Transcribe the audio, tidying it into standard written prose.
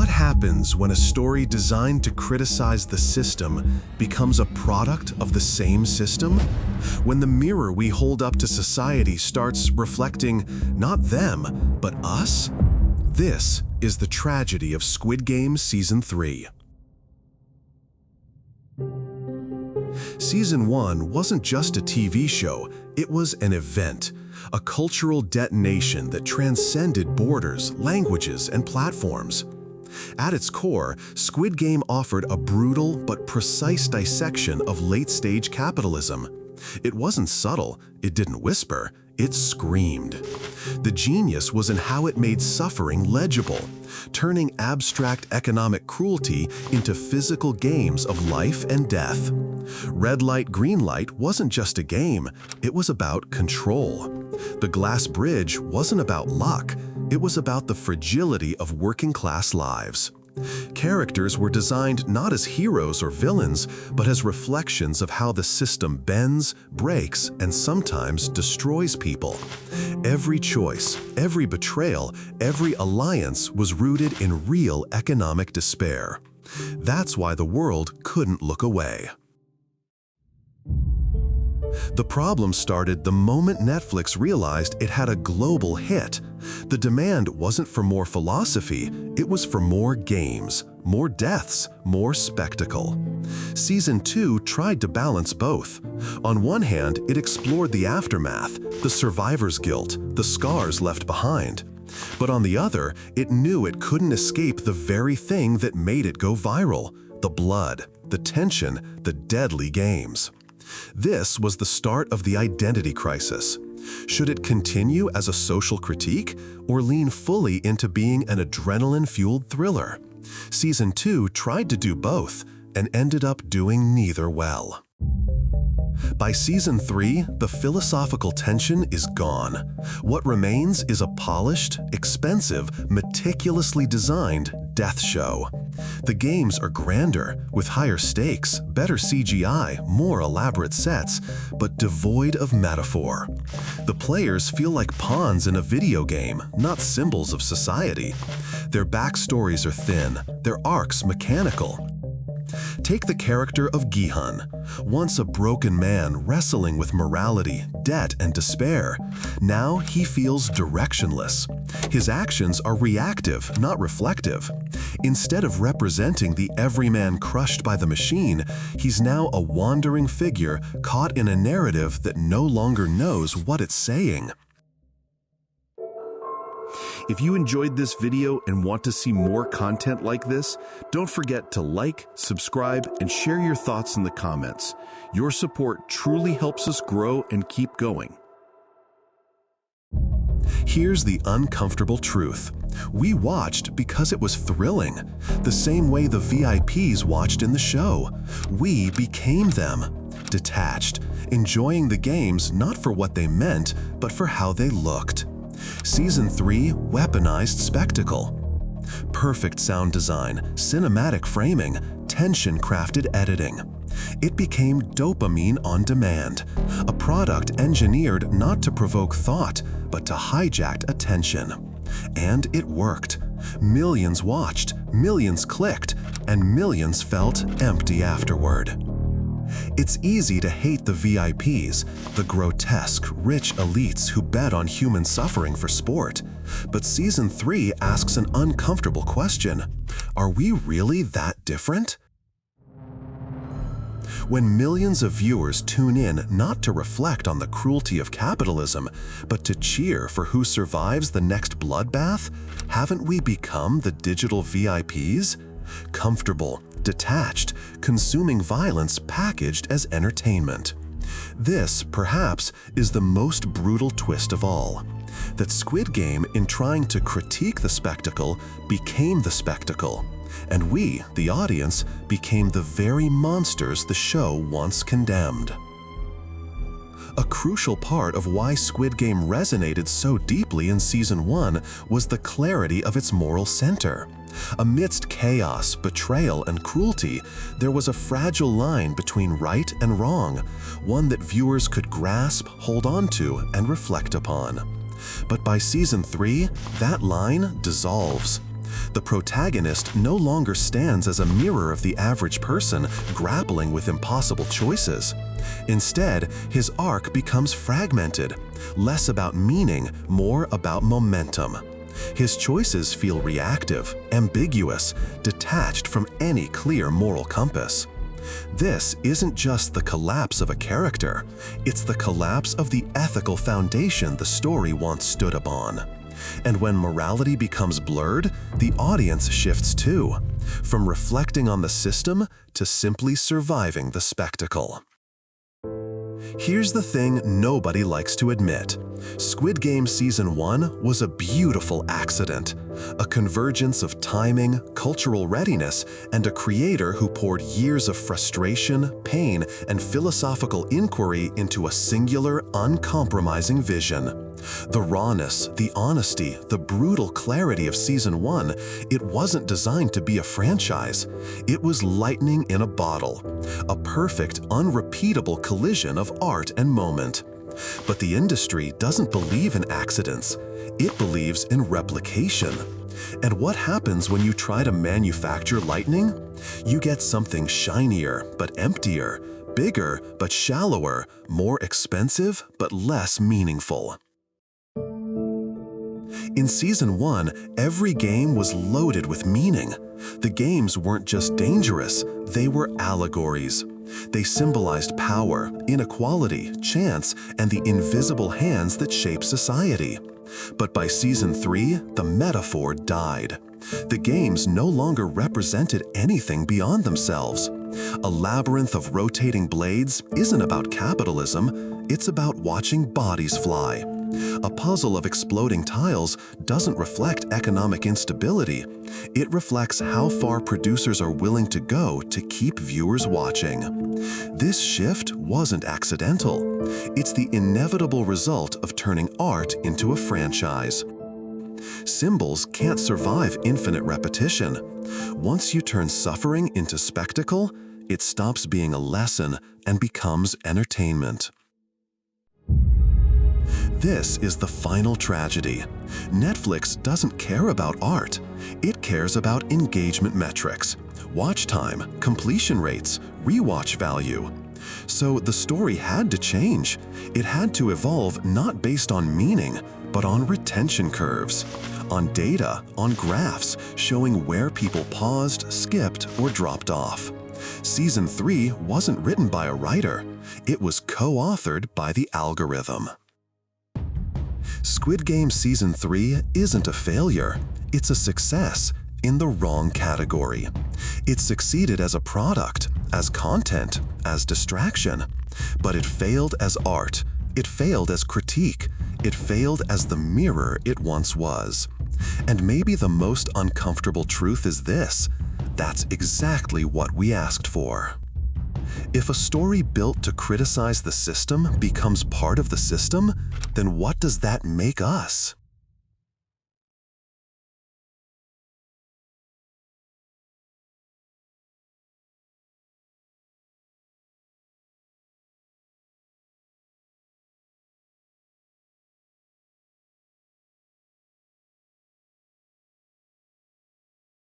What happens when a story designed to criticize the system becomes a product of the same system? When the mirror we hold up to society starts reflecting not them, but us? This is the tragedy of Squid Game Season 3. Season 1 wasn't just a TV show, it was an event, a cultural detonation that transcended borders, languages, and platforms. At its core, Squid Game offered a brutal but precise dissection of late-stage capitalism. It wasn't subtle, it didn't whisper, it screamed. The genius was in how it made suffering legible, turning abstract economic cruelty into physical games of life and death. Red light, green light wasn't just a game, it was about control. The glass bridge wasn't about luck, it was about the fragility of working-class lives. Characters were designed not as heroes or villains, but as reflections of how the system bends, breaks, and sometimes destroys people. Every choice, every betrayal, every alliance was rooted in real economic despair. That's why the world couldn't look away. The problem started the moment Netflix realized it had a global hit. The demand wasn't for more philosophy, it was for more games, more deaths, more spectacle. Season 2 tried to balance both. On one hand, it explored the aftermath, the survivor's guilt, the scars left behind. But on the other, it knew it couldn't escape the very thing that made it go viral: the blood, the tension, the deadly games. This was the start of the identity crisis. Should it continue as a social critique or lean fully into being an adrenaline-fueled thriller? Season 2 tried to do both and ended up doing neither well. By Season 3, the philosophical tension is gone. What remains is a polished, expensive, meticulously designed death show. The games are grander, with higher stakes, better CGI, more elaborate sets, but devoid of metaphor. The players feel like pawns in a video game, not symbols of society. Their backstories are thin, their arcs mechanical. Take the character of Gihan, once a broken man wrestling with morality, debt, and despair. Now he feels directionless. His actions are reactive, not reflective. Instead of representing the everyman crushed by the machine, he's now a wandering figure caught in a narrative that no longer knows what it's saying. If you enjoyed this video and want to see more content like this, don't forget to like, subscribe, and share your thoughts in the comments. Your support truly helps us grow and keep going. Here's the uncomfortable truth. We watched because it was thrilling, the same way the VIPs watched in the show. We became them, detached, enjoying the games not for what they meant, but for how they looked. Season 3 weaponized spectacle. Perfect sound design, cinematic framing, tension-crafted editing. It became dopamine on demand, a product engineered not to provoke thought, but to hijack attention. And it worked. Millions watched, millions clicked, and millions felt empty afterward. It's easy to hate the VIPs, the grotesque, rich elites who bet on human suffering for sport. But Season 3 asks an uncomfortable question. Are we really that different? When millions of viewers tune in not to reflect on the cruelty of capitalism, but to cheer for who survives the next bloodbath, haven't we become the digital VIPs? Comfortable, detached, consuming violence packaged as entertainment. This, perhaps, is the most brutal twist of all. That Squid Game, in trying to critique the spectacle, became the spectacle. And we, the audience, became the very monsters the show once condemned. A crucial part of why Squid Game resonated so deeply in Season 1 was the clarity of its moral center. Amidst chaos, betrayal, and cruelty, there was a fragile line between right and wrong, one that viewers could grasp, hold on to, and reflect upon. But by Season 3, that line dissolves. The protagonist no longer stands as a mirror of the average person grappling with impossible choices. Instead, his arc becomes fragmented, less about meaning, more about momentum. His choices feel reactive, ambiguous, detached from any clear moral compass. This isn't just the collapse of a character, it's the collapse of the ethical foundation the story once stood upon. And when morality becomes blurred, the audience shifts too, from reflecting on the system to simply surviving the spectacle. Here's the thing nobody likes to admit. Squid Game Season 1 was a beautiful accident, a convergence of timing, cultural readiness, and a creator who poured years of frustration, pain, and philosophical inquiry into a singular, uncompromising vision. The rawness, the honesty, the brutal clarity of Season 1, it wasn't designed to be a franchise. It was lightning in a bottle, a perfect, unrepeatable collision of art and moment. But the industry doesn't believe in accidents. It believes in replication. And what happens when you try to manufacture lightning? You get something shinier but emptier, bigger but shallower, more expensive but less meaningful. In Season 1, every game was loaded with meaning. The games weren't just dangerous, they were allegories. They symbolized power, inequality, chance, and the invisible hands that shape society. But by Season 3, the metaphor died. The games no longer represented anything beyond themselves. A labyrinth of rotating blades isn't about capitalism, it's about watching bodies fly. A puzzle of exploding tiles doesn't reflect economic instability. It reflects how far producers are willing to go to keep viewers watching. This shift wasn't accidental. It's the inevitable result of turning art into a franchise. Symbols can't survive infinite repetition. Once you turn suffering into spectacle, it stops being a lesson and becomes entertainment. This is the final tragedy. Netflix doesn't care about art. It cares about engagement metrics, watch time, completion rates, rewatch value. So the story had to change. It had to evolve not based on meaning, but on retention curves, on data, on graphs showing where people paused, skipped, or dropped off. Season 3 wasn't written by a writer. It was co-authored by the algorithm. Squid Game Season 3 isn't a failure, it's a success in the wrong category. It succeeded as a product, as content, as distraction, but it failed as art, it failed as critique, it failed as the mirror it once was. And maybe the most uncomfortable truth is this: that's exactly what we asked for. If a story built to criticize the system becomes part of the system, then what does that make us?